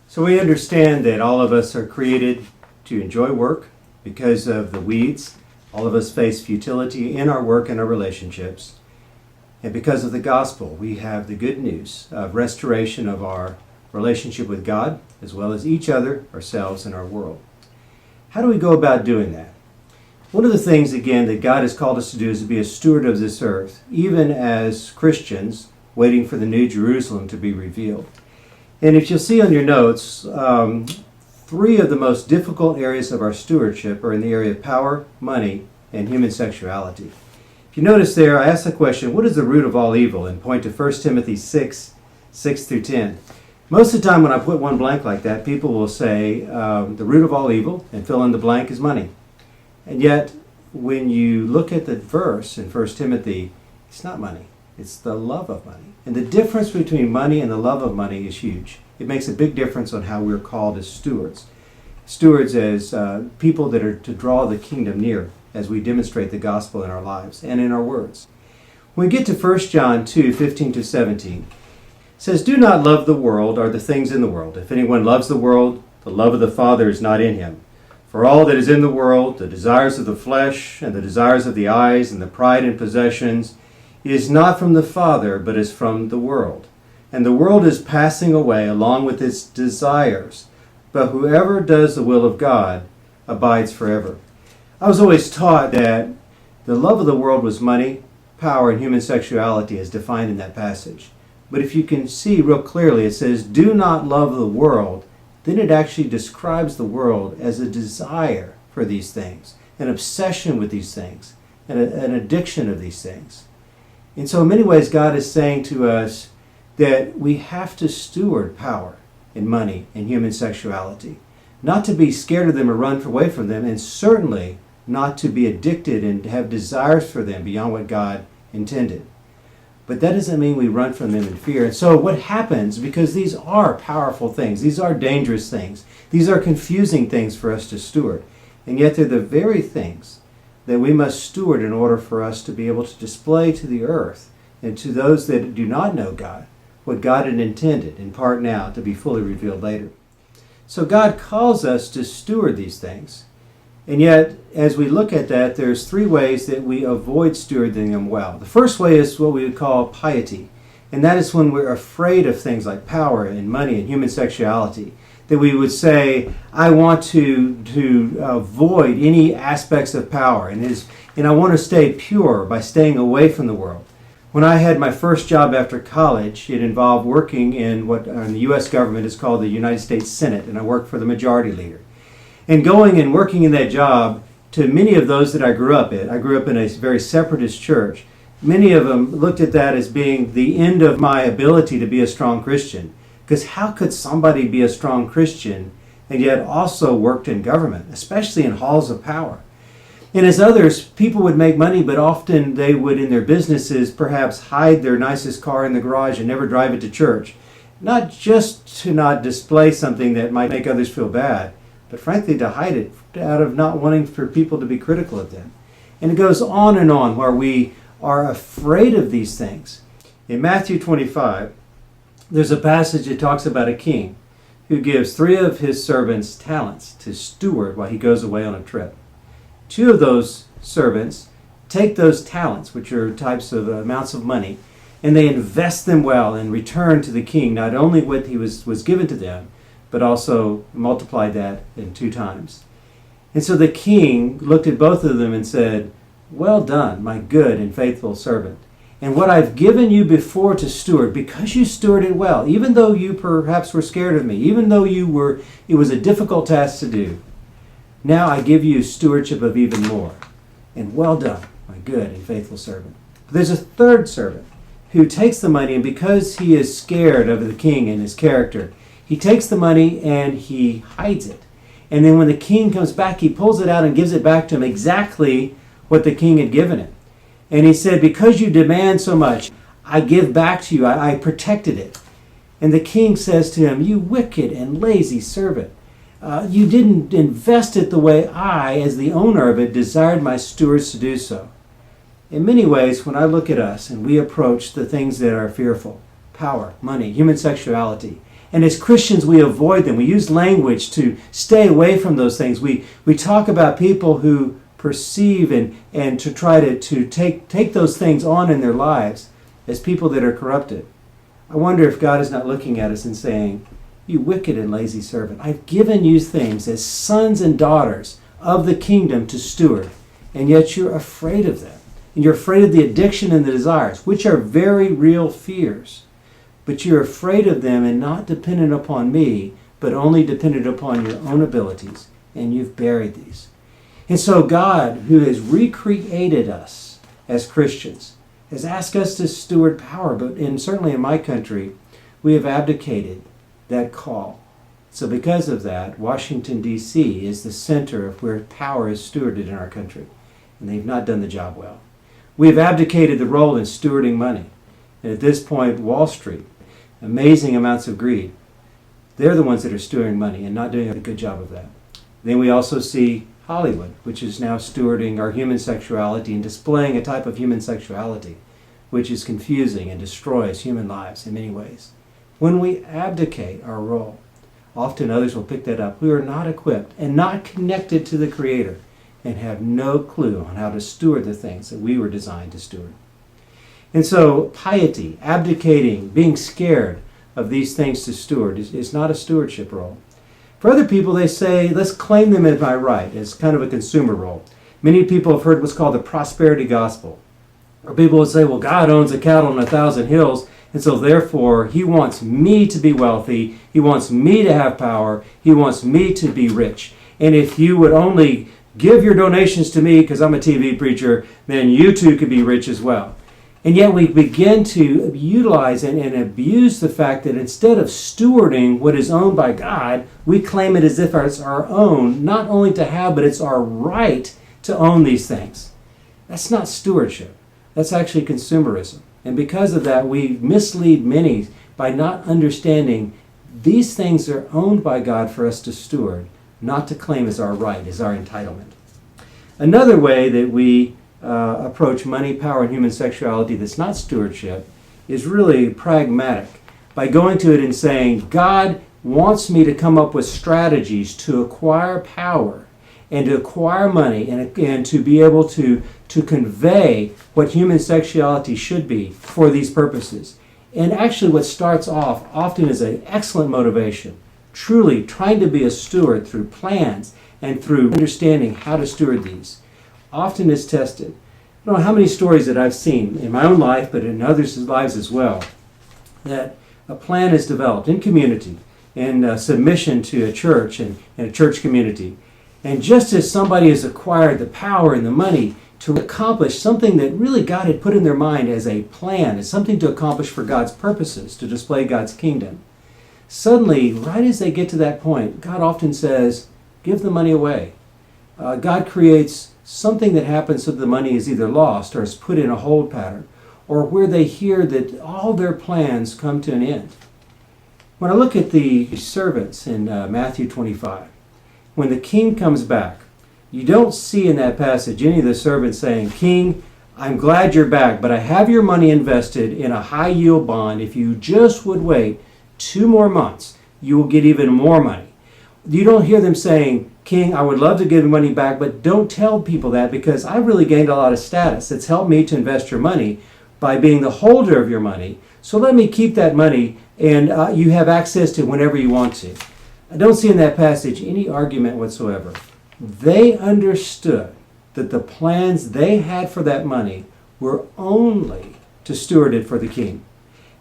So we understand that all of us are created to enjoy work because of the weeds. All of us face futility in our work and our relationships. And because of the gospel, we have the good news of restoration of our relationship with God, as well as each other, ourselves, and our world. How do we go about doing that? One of the things, again, that God has called us to do is to be a steward of this earth, even as Christians waiting for the New Jerusalem to be revealed. And if you'll see on your notes, three of the most difficult areas of our stewardship are in the area of power, money, and human sexuality. If you notice there, I asked the question, what is the root of all evil? And point to 1 Timothy 6:6-10. Most of the time when I put one blank like that, people will say the root of all evil, and fill in the blank, is money. And yet, when you look at the verse in 1 Timothy, it's not money. It's the love of money. And the difference between money and the love of money is huge. It makes a big difference on how we're called as stewards. Stewards as people that are to draw the kingdom near as we demonstrate the gospel in our lives and in our words. When we get to 1 John 2:15-17, it says, "Do not love the world or the things in the world. If anyone loves the world, the love of the Father is not in him. For all that is in the world, the desires of the flesh and the desires of the eyes and the pride in possessions, is not from the Father, but is from the world. And the world is passing away along with its desires. But whoever does the will of God abides forever." I was always taught that the love of the world was money, power, and human sexuality as defined in that passage. But if you can see real clearly, it says, "Do not love the world." Then it actually describes the world as a desire for these things, an obsession with these things, and an addiction of these things. And so in many ways, God is saying to us that we have to steward power and money and human sexuality. Not to be scared of them or run away from them, and certainly not to be addicted and have desires for them beyond what God intended. But that doesn't mean we run from them in fear. And so what happens, because these are powerful things, these are dangerous things, these are confusing things for us to steward, and yet they're the very things that we must steward in order for us to be able to display to the earth and to those that do not know God what God had intended, in part now, to be fully revealed later. So God calls us to steward these things. And yet, as we look at that, there's three ways that we avoid stewarding them well. The first way is what we would call piety. And that is when we're afraid of things like power and money and human sexuality. That we would say, I want to avoid any aspects of power. And I want to stay pure by staying away from the world. When I had my first job after college, it involved working in what in the U.S. government is called the United States Senate. And I worked for the majority leader. And going and working in that job, to many of those that I grew up in a very separatist church. Many of them looked at that as being the end of my ability to be a strong Christian. Because how could somebody be a strong Christian and yet also worked in government, especially in halls of power? And as others, people would make money, but often they would, in their businesses, perhaps hide their nicest car in the garage and never drive it to church. Not just to not display something that might make others feel bad, but frankly to hide it out of not wanting for people to be critical of them. And it goes on and on where we are afraid of these things. In Matthew 25, there's a passage that talks about a king who gives 3 of his servants talents to steward while he goes away on a trip. 2 of those servants take those talents, which are types of amounts of money, and they invest them well and return to the king not only what he was given to them, but also multiply that in 2 times. And so the king looked at both of them and said, "Well done, my good and faithful servant. And what I've given you before to steward, because you stewarded well, even though you perhaps were scared of me, even though it was a difficult task to do, now I give you stewardship of even more. And well done, my good and faithful servant." But there's a 3rd servant who takes the money, and because he is scared of the king and his character, he takes the money and he hides it. And then when the king comes back, he pulls it out and gives it back to him exactly what the king had given him. And he said, "Because you demand so much, I give back to you. I protected it." And the king says to him, "You wicked and lazy servant. You didn't invest it the way I, as the owner of it, desired my stewards to do so." In many ways, when I look at us and we approach the things that are fearful, power, money, human sexuality, And as Christians, we avoid them. We use language to stay away from those things. We talk about people who perceive and to try to take those things on in their lives as people that are corrupted. I wonder if God is not looking at us and saying, "You wicked and lazy servant, I've given you things as sons and daughters of the kingdom to steward, and yet you're afraid of them. And you're afraid of the addiction and the desires, which are very real fears. But you're afraid of them and not dependent upon me, but only dependent upon your own abilities, and you've buried these." And so God, who has recreated us as Christians, has asked us to steward power, but certainly in my country, we have abdicated that call. So because of that, Washington, D.C. is the center of where power is stewarded in our country, and they've not done the job well. We have abdicated the role in stewarding money. And at this point, Wall Street, amazing amounts of greed. They're the ones that are stewarding money and not doing a good job of that. Then we also see Hollywood, which is now stewarding our human sexuality and displaying a type of human sexuality which is confusing and destroys human lives in many ways. When we abdicate our role, often others will pick that up. We are not equipped and not connected to the Creator and have no clue on how to steward the things that we were designed to steward. And so piety, abdicating, being scared of these things to steward is not a stewardship role. For other people, they say, let's claim them as my right, as kind of a consumer role. Many people have heard what's called the prosperity gospel. Or people would say, well, God owns a cattle on 1,000 hills, and so therefore he wants me to be wealthy, he wants me to have power, he wants me to be rich. And if you would only give your donations to me, because I'm a TV preacher, then you too could be rich as well. And yet we begin to utilize and abuse the fact that instead of stewarding what is owned by God, we claim it as if it's our own, not only to have, but it's our right to own these things. That's not stewardship. That's actually consumerism. And because of that, we mislead many by not understanding these things are owned by God for us to steward, not to claim as our right, as our entitlement. Another way that we approach money, power, and human sexuality that's not stewardship is really pragmatic. By going to it and saying, God wants me to come up with strategies to acquire power and to acquire money and to be able to convey what human sexuality should be for these purposes. And actually what starts off often is an excellent motivation, truly trying to be a steward through plans and through understanding how to steward these, often is tested. I don't know how many stories that I've seen in my own life, but in others' lives as well, that a plan is developed in community, in submission to a church and a church community. And just as somebody has acquired the power and the money to accomplish something that really God had put in their mind as a plan, as something to accomplish for God's purposes, to display God's kingdom, suddenly, right as they get to that point, God often says, give the money away. God creates something that happens so the money is either lost or is put in a hold pattern, or where they hear that all their plans come to an end. When I look at the servants in Matthew 25, when the king comes back, you don't see in that passage any of the servants saying, King, I'm glad you're back, but I have your money invested in a high yield bond. If you just would wait 2 more months, you will get even more money. You don't hear them saying, King, I would love to give money back, but don't tell people that because I really gained a lot of status. It's helped me to invest your money by being the holder of your money. So let me keep that money and you have access to it whenever you want to. I don't see in that passage any argument whatsoever. They understood that the plans they had for that money were only to steward it for the king.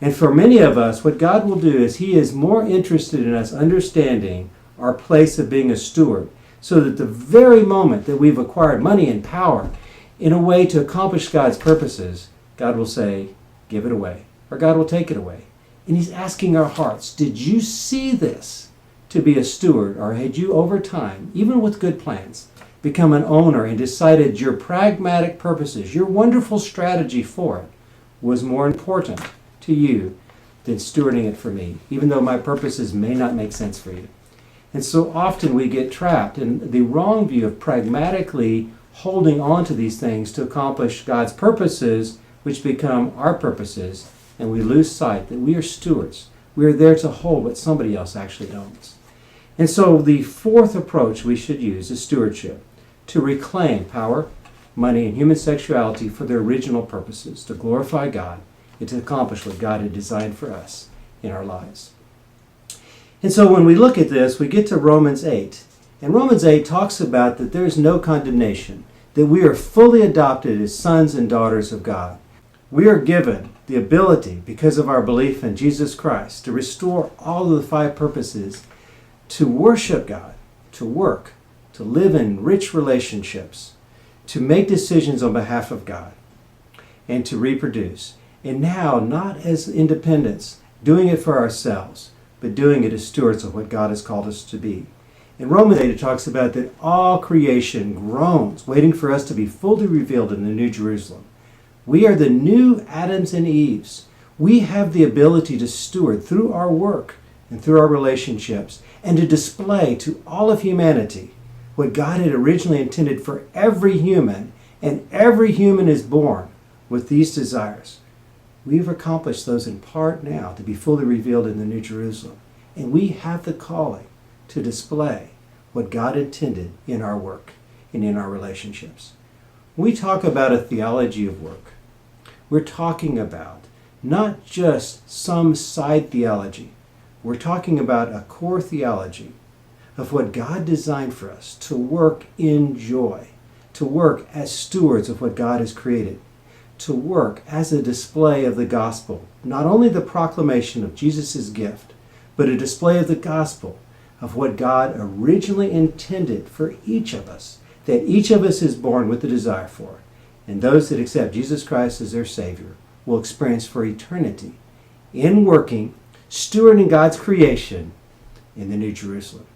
And for many of us, what God will do is he is more interested in us understanding our place of being a steward, so that the very moment that we've acquired money and power in a way to accomplish God's purposes, God will say, give it away, or God will take it away. And he's asking our hearts, did you see this to be a steward, or had you over time, even with good plans, become an owner and decided your pragmatic purposes, your wonderful strategy for it, was more important to you than stewarding it for me, even though my purposes may not make sense for you. And so often we get trapped in the wrong view of pragmatically holding on to these things to accomplish God's purposes, which become our purposes, and we lose sight that we are stewards We're there to hold what somebody else actually owns. And so the fourth approach we should use is stewardship, to reclaim power, money, and human sexuality for their original purposes, to glorify God and to accomplish what God had designed for us in our lives. And so when we look at this, we get to Romans 8. And Romans 8 talks about that there is no condemnation, that we are fully adopted as sons and daughters of God. We are given the ability, because of our belief in Jesus Christ, to restore all of the five purposes, to worship God, to work, to live in rich relationships, to make decisions on behalf of God, and to reproduce. And now, not as independents, doing it for ourselves, but doing it as stewards of what God has called us to be. In Romans 8, it talks about that all creation groans, waiting for us to be fully revealed in the New Jerusalem. We are the new Adams and Eves. We have the ability to steward through our work and through our relationships, and to display to all of humanity what God had originally intended for every human, and every human is born with these desires. We've accomplished those in part now to be fully revealed in the New Jerusalem. And we have the calling to display what God intended in our work and in our relationships. When we talk about a theology of work, we're talking about not just some side theology. We're talking about a core theology of what God designed for us to work in joy, to work as stewards of what God has created, to work as a display of the gospel, not only the proclamation of Jesus' gift, but a display of the gospel of what God originally intended for each of us, that each of us is born with the desire for. And those that accept Jesus Christ as their Savior will experience for eternity in working, stewarding God's creation in the New Jerusalem.